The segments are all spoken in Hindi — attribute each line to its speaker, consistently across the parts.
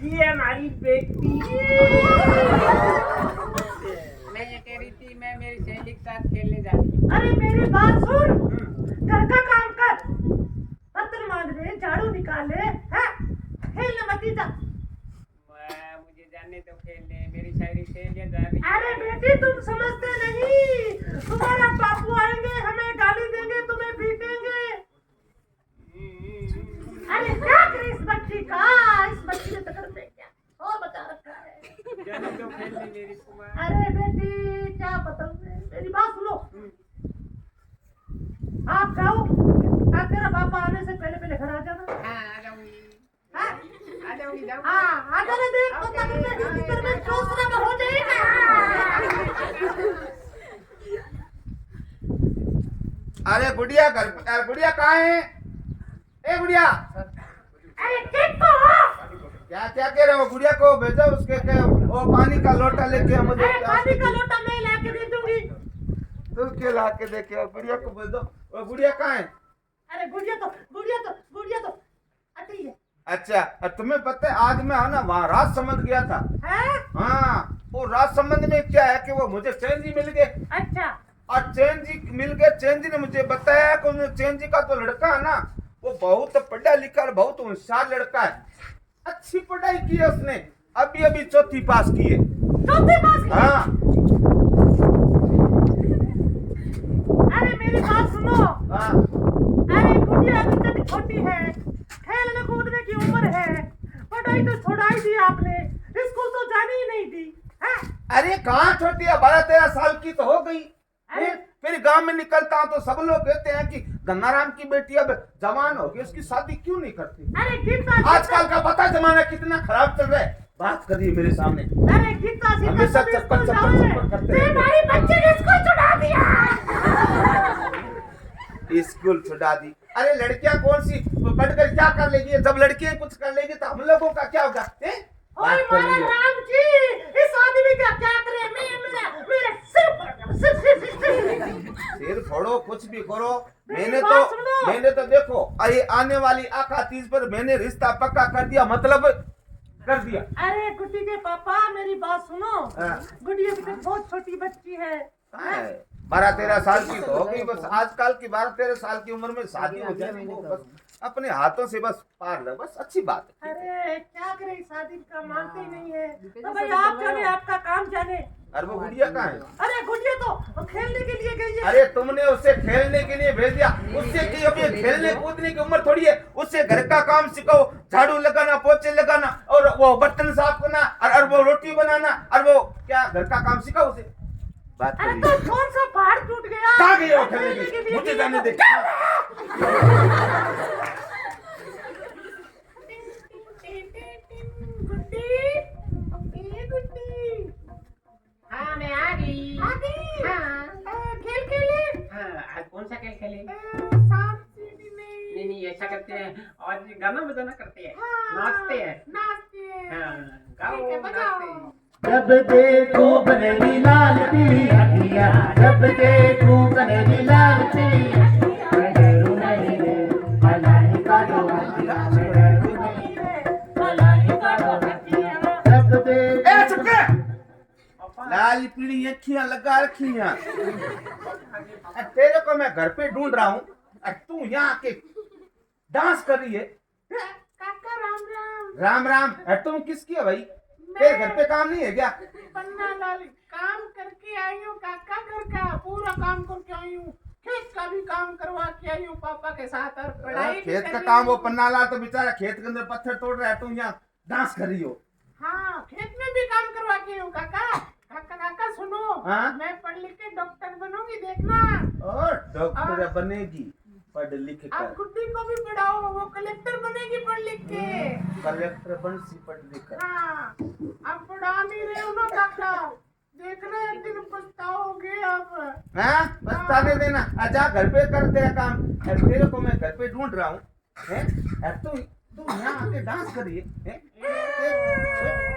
Speaker 1: ये हमारी बेटी।
Speaker 2: मैं ये कह रही थी मैं मेरी सहेली के साथ खेलने जा रही हूँ।
Speaker 3: अरे मेरी बात सुन, घर का काम कर, बर्तन मांज ले, झाड़ू निकाले, हैं? खेलने मत जा।
Speaker 2: मुझे जाने दो खेलने, मेरी सारी सहेलियां जा रही हैं।
Speaker 3: अरे बेटी तुम समझते नहीं, तुम्हारा बापू आएंगे, हमें गाली देंगे, तुम्हें पीटेंगे। अरे क्या करे इस बच्ची का, इस बच्ची ने तो कर दे क्या और बता रखा है।
Speaker 2: जाने दो खेलने मेरी कुमार।
Speaker 3: अरे बेटी क्या बताऊं, मेरी बात सुनो, आप जाओ, आप तेरा पापा आने से पहले पहले घर आ जाना।
Speaker 2: हाँ आ जाऊंगी,
Speaker 3: हाँ
Speaker 2: आ जाऊंगी, जाऊंगी।
Speaker 3: हाँ आ जाना, देख पता में दूसरा का हो जाएगा।
Speaker 4: अरे गुड़िया गुड़िया कहाँ है? ए गुड़िया,
Speaker 3: अरे ठीक तो हो।
Speaker 4: क्या क्या कह रहे हो? गुड़िया को भेजो, उसके वो पानी का लोटा लेके मुझे।
Speaker 3: अरे पानी का लोटा मैं लाके दे दूंगी।
Speaker 4: तू क्यों ला के देखे? गुड़िया को भेजो। वो गुड़िया कहाँ है?
Speaker 3: अरे गुड़िया तो आती है।
Speaker 4: अच्छा, और तुम्हें पता है आज मैं ना वहाँ राजसमंद गया था।
Speaker 3: हैं?
Speaker 4: हाँ, वो राजसमंद में क्या है कि वो मुझे चैन जी मिल गए।
Speaker 3: अच्छा।
Speaker 4: और चैन जी मिल गए। चैन जी ने मुझे बताया कि चैन जी का तो लड़का है ना, वो बहुत पढ़ा लिखा और बहुत होशियार लड़का है। अच्छी पढ़ाई की है उसने, अभी अभी चौथी पास की है।
Speaker 3: चौथी पास की?
Speaker 4: हाँ।
Speaker 3: अरे मेरी बात सुनो।
Speaker 4: हाँ।
Speaker 3: अरे गुड़िया अभी तक छोटी है, खेलने कूदने की उम्र है, पढ़ाई तो छोड़ाई दी आपने, स्कूल तो जानी ही नहीं दी है?
Speaker 4: अरे कहाँ छोटी है, 12-13 साल की तो हो गई।
Speaker 3: अरे
Speaker 4: फिर गांव में निकलता हूँ तो सब लोग कहते हैं कि गंगाराम की बेटी अब जवान हो गई, उसकी शादी क्यों नहीं करती?
Speaker 3: अरे गीता
Speaker 4: आजकल का पता जमाना कितना खराब चल रहा है। बात करिए मेरे सामने।
Speaker 3: अरे गीता
Speaker 4: हमेशा चप्पल करते हैं।
Speaker 3: हमारी बच्चे ने स्कूल छुड़ा दिया।
Speaker 4: स्कूल छुड़ा दी? अरे लड़कियां कौन सी पढ़कर क्या कर लेगी? जब लड़कियां कुछ कर लेगी तो हम लोगों का क्या होगा?
Speaker 3: ओए महाराज राम जी, इस आदमी का क्या करे? मेरे
Speaker 4: सिर फोड़ो, कुछ भी करो।
Speaker 3: मेरी बात सुनो।
Speaker 4: मैंने तो देखो अरे आने वाली आखा तीज पर मैंने रिश्ता पक्का कर दिया, मतलब कर दिया।
Speaker 3: अरे गुड्डी के पापा मेरी बात सुनो।
Speaker 4: हाँ।
Speaker 3: गुड्डी अभी तक बहुत छोटी बच्ची है।
Speaker 4: 12-13 साल की तो हो गई। बस आजकल की 12-13 साल की उम्र में शादी हो जाए वो बस अपने हाथों से बस पार लो, बस अच्छी बात है।
Speaker 3: अरे क्या करे, शादी का मानते ही नहीं है। तो भाई आप जाने, आपका काम जाने।
Speaker 4: अरे वो गुड़िया कहाँ है?
Speaker 3: अरे गुड़िया तो खेलने के लिए गई है।
Speaker 4: अरे तुमने उसे खेलने के लिए भेज दिया, उससे की अभी खेलने कूदने की उम्र थोड़ी है। उससे घर का काम सिखाओ, झाड़ू लगाना, पोछे लगाना और वो बर्तन साफ करना और वो रोटी बनाना और वो क्या घर का काम सिखाओ उसे। बात
Speaker 3: अरे
Speaker 4: करिए।
Speaker 3: तो कौन सा पहाड़ टूट गया?
Speaker 4: कहाँ गई वो खेलने के लिए? मुझे जाने दे।
Speaker 3: गुड्डी,
Speaker 2: हाँ मैं आ गई।
Speaker 3: आ गई?
Speaker 2: हाँ।
Speaker 3: खेल खेले?
Speaker 2: हाँ आज कौन सा खेल खेले?
Speaker 3: सांप सीढ़ी नहीं।
Speaker 2: नहीं ऐसा करते हैं और गाना बजाना करते हैं,
Speaker 3: हाँ,
Speaker 2: नाचते हैं।
Speaker 3: नाचते हैं।
Speaker 2: हाँ गाओ
Speaker 3: ठीक है, बजाओ।
Speaker 2: नाचते हैं।
Speaker 5: जब देखो बनेगी लाल पीली अखियाँ, जब देखो बनेगी लाल पीली अखियाँ, मैं डरू नहीं रे मलाई का जो अखियाँ, मैं डरू नहीं रे मलाई का जो अखियाँ, जब
Speaker 4: ए चुप
Speaker 5: देखो
Speaker 4: कर। लाल पीली अखियां लगा रखी हैं। तेरे को मैं घर पे ढूंढ रहा हूँ और तू यहाँ आके डांस कर रही है।
Speaker 3: काका राम राम।
Speaker 4: राम राम। और तुम किसकी है भाई? तेरे घर पे काम नहीं है क्या?
Speaker 3: पन्ना लाल काम करके आई हूँ काका, घर का पूरा काम करके आई हूँ, खेत का भी काम करवा के आई हूँ पापा के साथ और पढ़ाई भी
Speaker 4: खेत
Speaker 3: कर
Speaker 4: का
Speaker 3: रही
Speaker 4: काम, वो
Speaker 3: हूँ।
Speaker 4: पन्ना लाल तो बेचारा खेत के अंदर पत्थर तोड़ रहा है, तुम यहाँ डांस कर रही हो।
Speaker 3: हाँ खेत में भी काम करवा के आई हूँ काका। काका काका सुनो,
Speaker 4: हाँ?
Speaker 3: मैं पढ़ लिख के डॉक्टर बनूंगी, देखना।
Speaker 4: और डॉक्टर बनेगी पढ़ लिख
Speaker 3: आप
Speaker 4: कर?
Speaker 3: गुड्डी को भी पढ़ाओ, वो कलेक्टर बनेगी पढ़ लिख के।
Speaker 4: कलेक्टर बन सी पढ़ लिख कर।
Speaker 3: हाँ आप पढ़ा नहीं रहे हो ना काका, देखना एक दिन पछताओगे आप।
Speaker 4: हाँ बस देना। आजा घर पे कर तेरा काम। और तेरे को मैं घर पे ढूंढ रहा हूँ। तू यहाँ आके डांस करिए।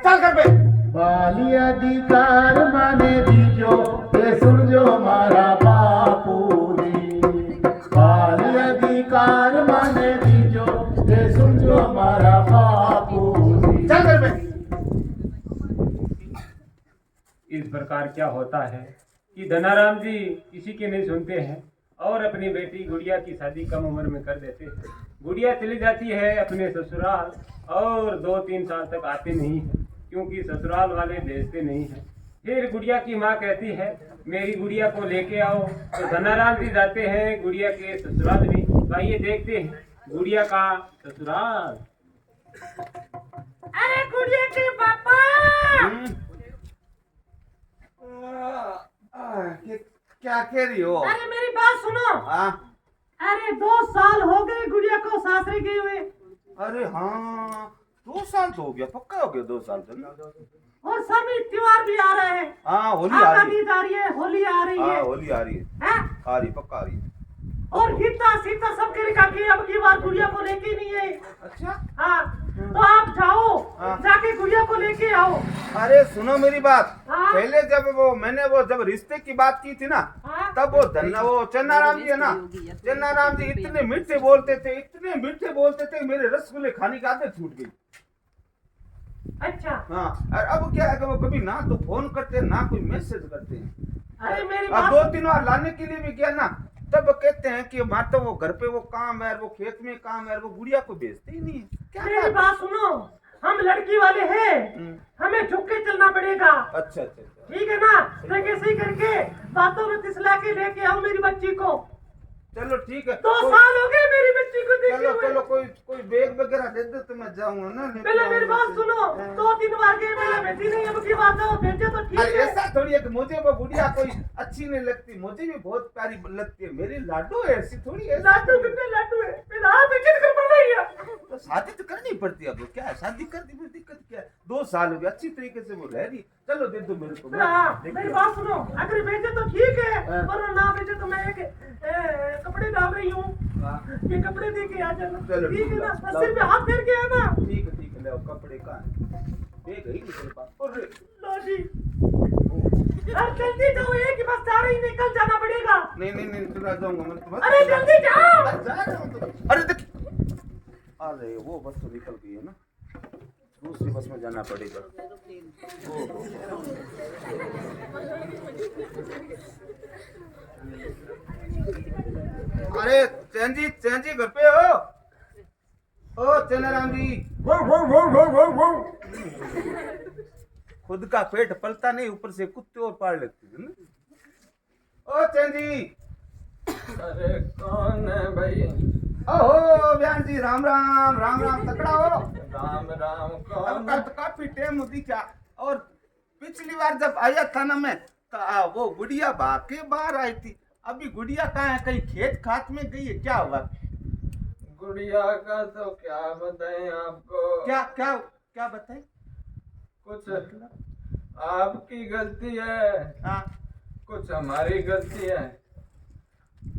Speaker 4: चल घर पे।
Speaker 5: बाली अधिकार माने दीजो, ये सुन जो मारा बापू जी, बाली अधिकार माने दीजो, ये सुन जो मारा बापू जी।
Speaker 4: चल घर पे।
Speaker 2: प्रकार क्या होता है कि धनाराम जी किसी के नहीं सुनते हैं और अपनी बेटी गुड़िया की शादी कम उम्र में कर देते हैं। गुड़िया चली जाती है अपने ससुराल और 2-3 साल तक आते नहीं है क्योंकि ससुराल वाले भेजते नहीं हैं। फिर गुड़िया की माँ कहती है मेरी गुड़िया को लेके आओ, तो धनाराम जी जाते हैं गुड़िया के ससुराल में। तो आइए देखते हैं गुड़िया का ससुराल।
Speaker 3: अरे गुड़िया के पापा,
Speaker 4: क्या कह रही हो?
Speaker 3: अरे मेरी बात सुनो।
Speaker 4: हाँ?
Speaker 3: अरे 2 साल हो गए गुड़िया को सासरे गए हुए।
Speaker 4: अरे हाँ, 2 साल तो हो गया, पक्का हो गया 2 साल तो।
Speaker 3: और सभी त्योहार भी आ रहे हैं।
Speaker 4: हाँ, होली आ रही है।
Speaker 3: आ रही है, होली आ रही है।
Speaker 4: हाँ, होली आ रही है।
Speaker 3: हैं?
Speaker 4: आ रही, पक्का आ रही है।
Speaker 3: और गीता सीता सबके लिखा कि अब की बार गुड़िया को लेके नहीं है।
Speaker 4: अच्छा?
Speaker 3: हाँ, तो आप जाओ,
Speaker 4: हाँ।
Speaker 3: जाके गुड़िया को लेके आओ।
Speaker 4: अरे सुनो मेरी बात,
Speaker 3: हाँ?
Speaker 4: पहले जब रिश्ते की बात की थी ना,
Speaker 3: हाँ?
Speaker 4: तब वो चन्नाराम जी है ना, चन्नाराम जी इतने मीठे बोलते थे, मेरे रसगुल्ले खाने की आदत छूट गई।
Speaker 3: अच्छा।
Speaker 4: हाँ, और अब क्या है कि वो कभी ना तो फोन करते हैं ना कोई मैसेज करते हैं।
Speaker 3: अरे मेरी
Speaker 4: अब
Speaker 3: बात
Speaker 4: 2-3 बार लाने के लिए भी गया ना, तब कहते हैं कि माँ तो वो घर पे वो काम है, वो खेत में काम है, वो गुड़िया को भेजते ही नहीं है। क्या
Speaker 3: मेरी
Speaker 4: बात
Speaker 3: बात सुनो, हम लड़की वाले हैं, हमें झुक के चलना पड़ेगा।
Speaker 4: अच्छा अच्छा अच्छा।
Speaker 3: ठीक है ना? तो कैसे ही करके बातों में तिसला के लेके आओ मेरी बच्ची को।
Speaker 4: चलो ठीक है।
Speaker 3: 2 साल हो गए मेरी बच्ची को देखे
Speaker 4: चलो
Speaker 3: हुए।
Speaker 4: चलो, कोई बैग वगैरह दे दो तो मैं जाऊंगा ना।
Speaker 3: पहले मेरी बात सुनो, 2-3 बार गए, पहले भेजी नहीं, अब की बात है वो भेजे तो ठीक
Speaker 4: अरे
Speaker 3: है।
Speaker 4: ऐसा थोड़ी है कि मुझे वो गुड़िया कोई अच्छी नहीं लगती, मुझे भी बहुत प्यारी लगती है, मेरी लाडू है, ऐसी थोड़ी है।
Speaker 3: लाडू कितने लाडू है? मेरा हाथ किस कर पड़ रही है?
Speaker 4: तो शादी तो करनी पड़ती है, अब क्या है, शादी कर दी, फिर दिक्कत क्या है? 2 साल हो गए, अच्छी तरीके से वो रह रही। चलो दे दो मेरे को।
Speaker 3: हाँ, मेरी बात सुनो, अगर भेजे तो ठीक है,
Speaker 4: हाँ।
Speaker 3: और ना भेजे तो मैं एक कपड़े डाल रही हूँ,
Speaker 4: हाँ।
Speaker 3: ये कपड़े दे के आ जाना।
Speaker 4: चलो,
Speaker 3: ठीक है ना?
Speaker 4: लाओ।
Speaker 3: बस सिर पे हाथ फेर के आना।
Speaker 4: ठीक है, ले आओ कपड़े का बैग है ही नहीं तेरे पास। अरे
Speaker 3: लो जी। अरे जल्दी जाओ, एक ही बस जा रही, निकल जाना पड़ेगा।
Speaker 4: नहीं चला जाऊंगा मैं तो।
Speaker 3: अरे जल्दी जाओ।
Speaker 4: अरे देख, अरे वो बस तो निकल गई है ना, दूसरी बस में जाना पड़ेगा। अरे चैन जी घर पे हो? ओ चन्नाराम जी, खुद का पेट पलता नहीं, ऊपर से कुत्ते और पाल लेते हैं ना। ओ चैन जी।
Speaker 2: अरे कौन है भाई?
Speaker 4: ओहो बयान जी, राम राम, तकड़ा हो।
Speaker 2: राम राम।
Speaker 4: अब
Speaker 2: कौन?
Speaker 4: कल तो काफी टाइम होती क्या, और पिछली बार जब आया था ना मैं, तो वो गुड़िया भाग के बाहर आई थी। अभी गुड़िया कहाँ है? कहीं खेत खात में गई है, क्या हुआ?
Speaker 2: गुड़िया का तो क्या बताएं आपको।
Speaker 4: क्या बताए?
Speaker 2: कुछ आपकी गलती है,
Speaker 4: हाँ।
Speaker 2: कुछ हमारी गलती है।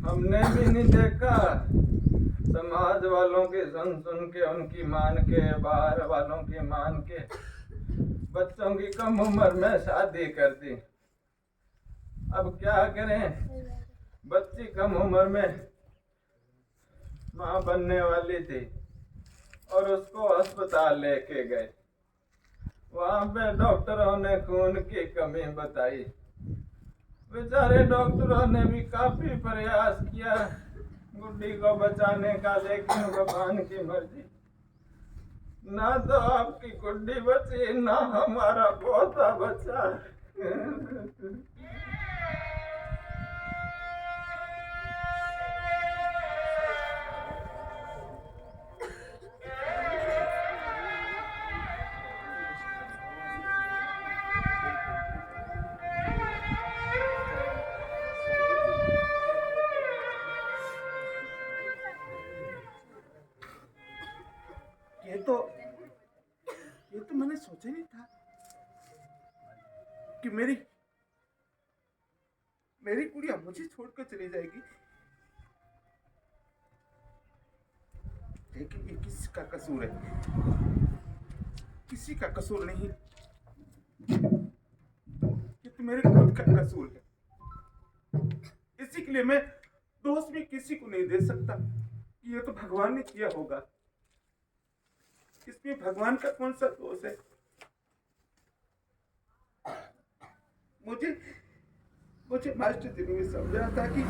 Speaker 2: हमने भी नहीं देखा, समाज वालों के सुन के, उनकी मान के, बाहर वालों की मान के बच्चों की कम उम्र में शादी कर दी। अब क्या करें, बच्ची कम उम्र में माँ बनने वाली थी और उसको अस्पताल लेके गए। वहां पे डॉक्टरों ने खून की कमी बताई। बेचारे डॉक्टरों ने भी काफी प्रयास किया गुड्डी को बचाने का, लेकिन भगवान की मर्जी, ना तो आपकी गुड्डी बची, ना हमारा पोता बचा।
Speaker 4: ये तो मैंने सोचा नहीं था कि मेरी गुड़िया मुझे छोड़कर चली जाएगी। लेकिन ये किसका कसूर है? किसी का कसूर नहीं, ये तो मेरे खुद का कसूर है। इसी के लिए मैं दोष भी किसी को नहीं दे सकता कि ये तो भगवान ने किया होगा। इसमें भगवान का कौन सा दोष है? मुझे मास्टर जी ने समझाया था कि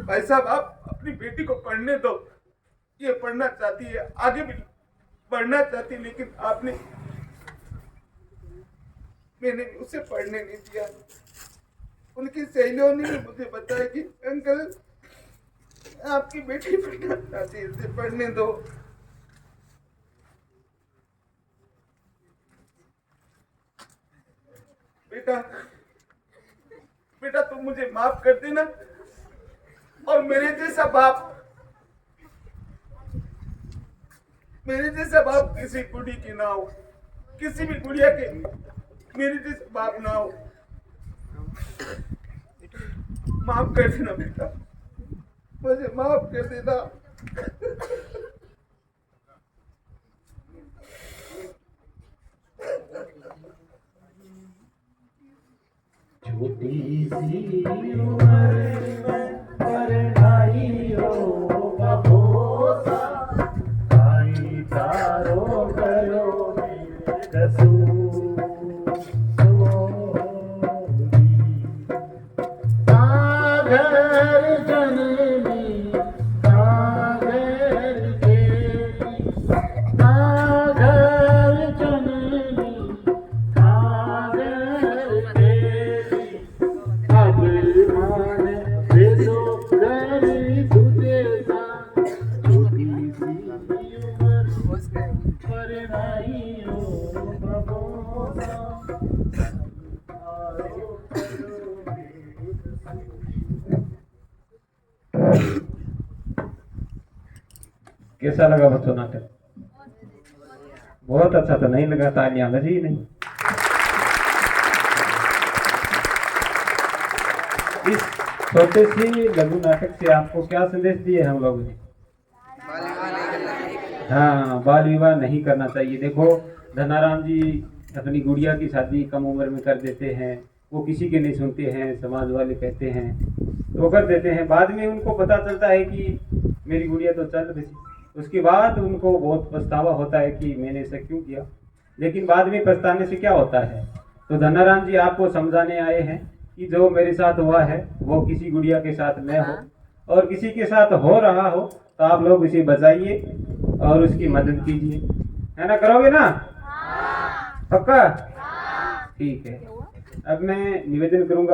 Speaker 4: भाई साहब आप अपनी बेटी को पढ़ने दो, ये पढ़ना चाहती है, आगे भी पढ़ना चाहती, लेकिन मैंने उसे पढ़ने नहीं दिया। उनकी सहेलियों ने मुझे बताया कि अंकल आपकी बेटी पढ़ना चाहती है, इसे पढ़ने दो। बेटा तुम मुझे माफ कर देना, और मेरे जैसा बाप किसी कुड़ी की ना हो, किसी भी गुड़िया के मेरे जैसा बाप ना हो। माफ कर देना बेटा, मुझे माफ कर देना।
Speaker 5: छोटी सी उम्र में पढ़ाई होगा भोसा, आई तारो करो कसूर सागर जननी सागर केली, सागर जननी सागर केली, अब मान भेजो करी तुझे सा, छोटी सी उम्र पढ़ाई होगा भोसा,
Speaker 1: कैसा लगा बच्चों नाटक? बहुत अच्छा तो नहीं लगा, तालियां बजी ही नहीं। इस छोटे सी लघु नाटक से आपको क्या संदेश दिए हम लोगों ने? हाँ, बाल विवाह नहीं करना चाहिए। देखो धनाराम जी अपनी गुड़िया की शादी कम उम्र में कर देते हैं, वो किसी के नहीं सुनते हैं, समाज वाले कहते हैं तो कर देते हैं। बाद में उनको पता चलता है कि मेरी गुड़िया तो चल बसी, उसके बाद उनको बहुत पछतावा होता है कि मैंने ऐसा क्यों किया। लेकिन बाद में पछताने से क्या होता है? तो धनाराम जी आपको समझाने आए हैं कि जो मेरे साथ हुआ है वो किसी गुड़िया के साथ न हो, और किसी के साथ हो रहा हो तो आप लोग उसे बचाइए और उसकी मदद कीजिए, है ना? करोगे ना? पक्का? ठीक है। अब मैं निवेदन करूंगा